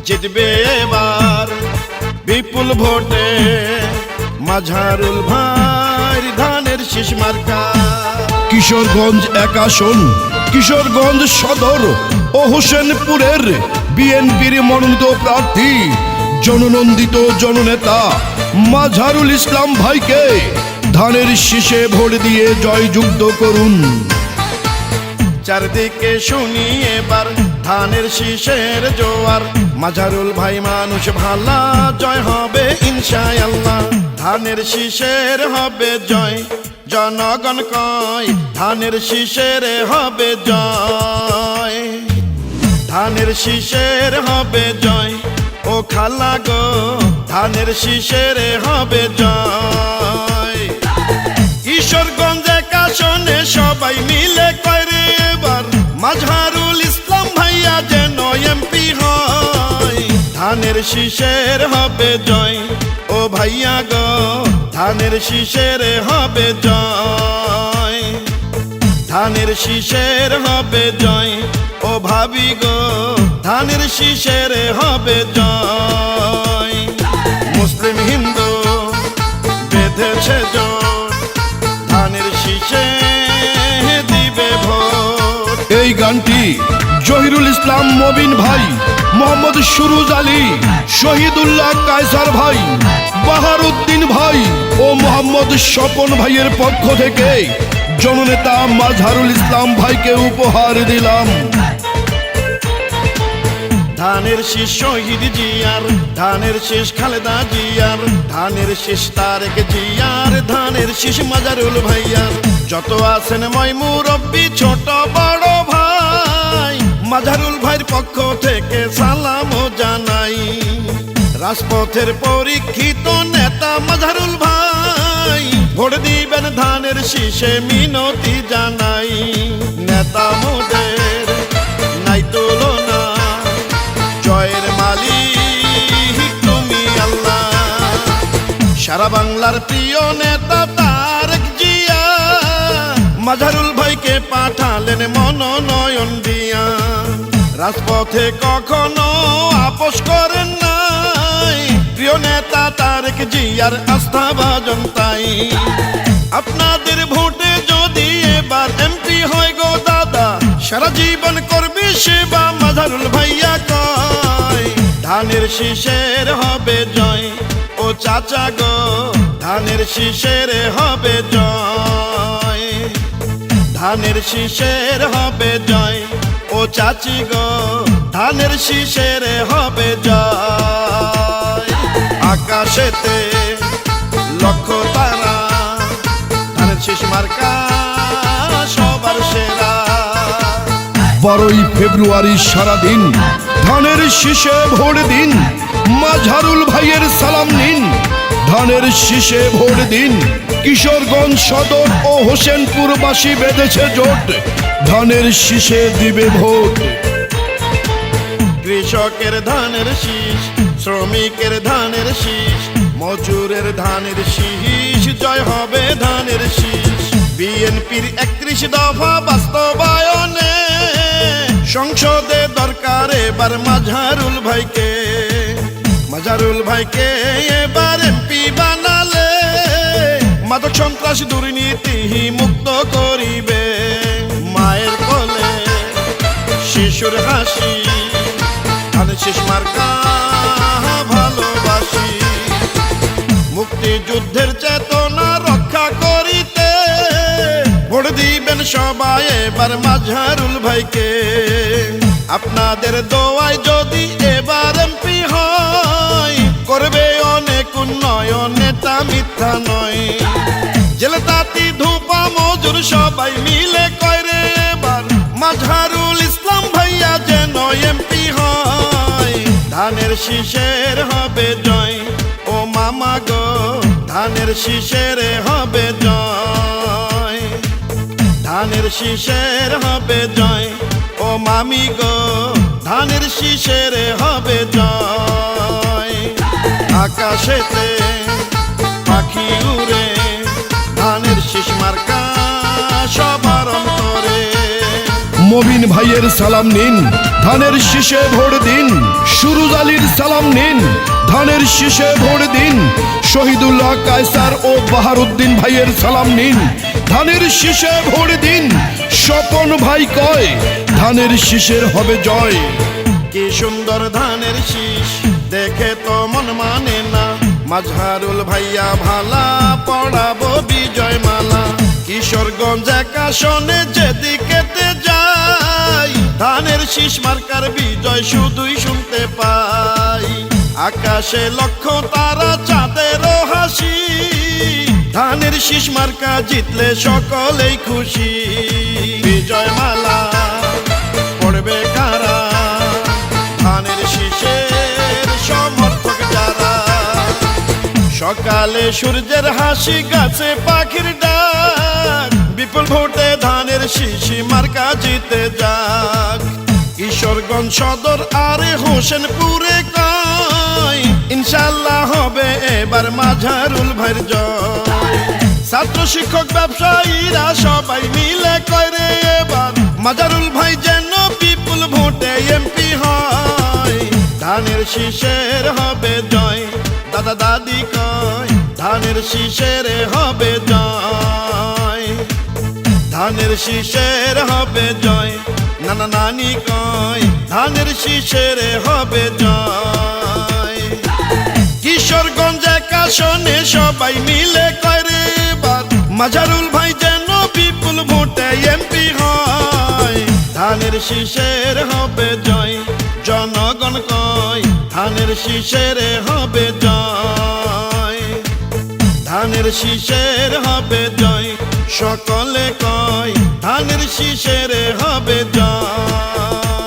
জিতবে এবার বিপুল ভোটে মাঝারুল ভাই ধানের শীষ মার্কা। কিশোরগঞ্জ ১ আসন, কিশোরগঞ্জ সদর ও হোসেনপুরের বিএনপির মনোনীত প্রার্থী জননন্দিত জননেতা মাঝারুল ইসলাম ভাইকে ধানের শীষে ভোট দিয়ে জয়যুক্ত করুন। চারদিকে শুনি এবার ধানের শীষের জোয়ার, মাঝারুল ভাই মানুষ ভালা, জয় হবে ইনশাআল্লাহ। ধানের শীষের হবে জয়, জনগণ কয় ধানের শীষের হবে জয়। ধানের শীষের হবে জয় ও খালা গো, ধানের শীষের হবে জয়। কিশোরগঞ্জ ১ আসনে সবাই মিলে করে এবার মাঝারুল ইসলাম ভাইয়া যেন এমপি হয়। ধানের শীষের হবে জয় ও ভাইয়া গো, ধানের শীষের হবে জয়। ধানের শীষের হবে জয় ও ভাবি গো, ধানের শীষের হবে জয়। মুসলিম হিন্দু বেঁধেছে জোট, ধানের শীষে দিবে ভোট। এই গানটি জহিরুল ইসলাম মবিন ভাই, মোহাম্মদ সুরুজ আলী, শহীদুল্লাহ কায়সার ভাই, বাহারউদ্দিন ভাই ও মোহাম্মদ স্বপন ভাইয়ের পক্ষ থেকে জননেতা মাঝারুল ইসলাম ভাইকে উপহার দিলাম। ধানের শীষ শহীদ জিয়ার, ধানের শীষ খালেদা জিয়ার, ধানের শীষ তারেক জিয়ার, ধানের শীষ মাঝারুল ভাইয়ার। যত আছেন মই মুরব্বি ছোট বড় ভাই, মাঝারুল ভাইয়ের পক্ষ থেকে সালাম জানাই। রাজপথের পরীক্ষিত নেতা মাঝারুল ভাই, ভোট দিবেন ধানের শীষে মিনতি জানাই। নেতা মোদের নাই তুলনা, জয়ের মালিক তুমি আল্লাহ। সারা বাংলার প্রিয় নেতা তারেক জিয়া, মাঝারুল ভাইকে পাঠালেন মনোনয়ন দিয়া। রাজপথে কখনো আপোষ করেন নাই, প্রিয় নেতা তারেক জিয়ার আস্থা ভাজন তাই। আপনাদের ভোটে যদি এবার এমপি হয় গো দাদা, সারা জীবন করবে সেবা মাঝারুল ভাইয়া কয়। ধানের শীষের হবে জয় ও চাচা গো, ধানের শীষের হবে জয়। ধানের শীষের হবে জয় ও চাচি গো, ধানের শীষের হবে জয়। আকাশেতে লক্ষ তারা, ধানের শীষ মার্কা সবার সেরা। 12ই ফেব্রুয়ারি সারাদিন ধানের শীষে ভোট দিন, মাঝারুল ভাইয়ের সালাম নিন। ধানের শীষে ভোট দিন, কিশোরগঞ্জ সদর ও হোসেনপুরবাসী বেঁধেছে জোট, ধানের শীষে দিবে ভোট। কৃষকের ধানের শীষ, শ্রমিকের ধানের শীষ, মজুরের ধানের শীষ, জয় হবে ধানের শীষ। বিএনপির 31 দফা বাস্তবায়নে সংসদে দরকার এবার মাঝারুল ভাইকে। মাঝারুল ভাইকে এবার এমপি বানালে মাদক সন্ত্রাস দুর্নীতি মুক্ত করিবে। মায়ের কোলে শিশুর হাসি, ধানের শীষ মার্কা ভালোবাসি। মুক্তিযুদ্ধের চেতনা রক্ষা করিতে ভোট দিবেন সবাই এবার মাঝারুল ভাইকে। আপনাদের দোয়ায় যদি এবার এমপি হয়, করবে অনেক উন্নয়ন, নেতা মিথ্যা নয়। জেলে তাঁতি ধূপা মজুর সবাই মিলে কয়রে এবার মাঝারুল ইসলাম ভাইয়া যেন এমপি হয়। ধানের শীষের হবে জয় ও মামা গো, ধানের শীষের হবে জয়। ধানের শীষের হবে জয় ও মামি গো, ধানের শীষের হবে জয়। আকাশেতে পাখি উড়ে, ধানের শীষ মার্কা সবার অন্তরে। মবিন ভাইয়ের সালাম নিন, ধানের শীষে ভোট দিন। সুরুজ আলীর সালাম নিন, ধানের শীষে ভোট দিন। শহীদুল্লাহ কায়সার ও বাহারুদ্দিন ভাইয়ের সালাম নিন, ধানের শীষে ভোট দিন। স্বপন ভাই কয় ধানের শীষের হবে জয়। কি সুন্দর ধানের শীষ দেখে তো মন মানে না, মাজহারুল ভাইয়া ভালা পড়াবো বিজয় মালা। কিশোরগঞ্জ একাশনে যেদিকেতে যাই, ধানের শীষ মার্কার বিজয় শুধুই শুনতে পাই। আকাশে লক্ষ তারা চাঁদেরও হাসি, ধানের শীষ মার্কা জিতলে সকলেই খুশি। বিজয় মালা পড়বে কারা, ধানের শীষের সমর্থক যারা। সকালে সূর্যের হাসি, গাছে পাখির ডাক, বিপুল ভোটে ধানের শীষ মার্কা জিতে যাক। কিশোরগঞ্জ সদর আর হোসেনপুরে কয়, ইনশাল্লাহ হবে এবার মাজহারুল ভাইয়ের জয়। ছাত্র শিক্ষক ব্যবসায়ীরা সবাই মিলে কয় রে এবার মাজহারুল ভাই যেন বিপুল ভোটে এমপি হয়। ধানের শীষের হবে জয়, দাদা দাদি কয় ধানের শীষের হবে জয়। ধানের শীষের হবে জয়, নানা নানি কয় ধানের শীষের হবে জয়। কিশোরগঞ্জ একাশনে সবাই মিলে কয় রে এবার মাজহারুল ভাই যেন বিপুল ভোটে এমপি হয়। ধানের শীষের হবে জয়, জনগণ কয় ধানের শীষের হবে জয়। ধানের শীষের হবে জয়, সকলে কয় ধানের শীষের হবে জয়।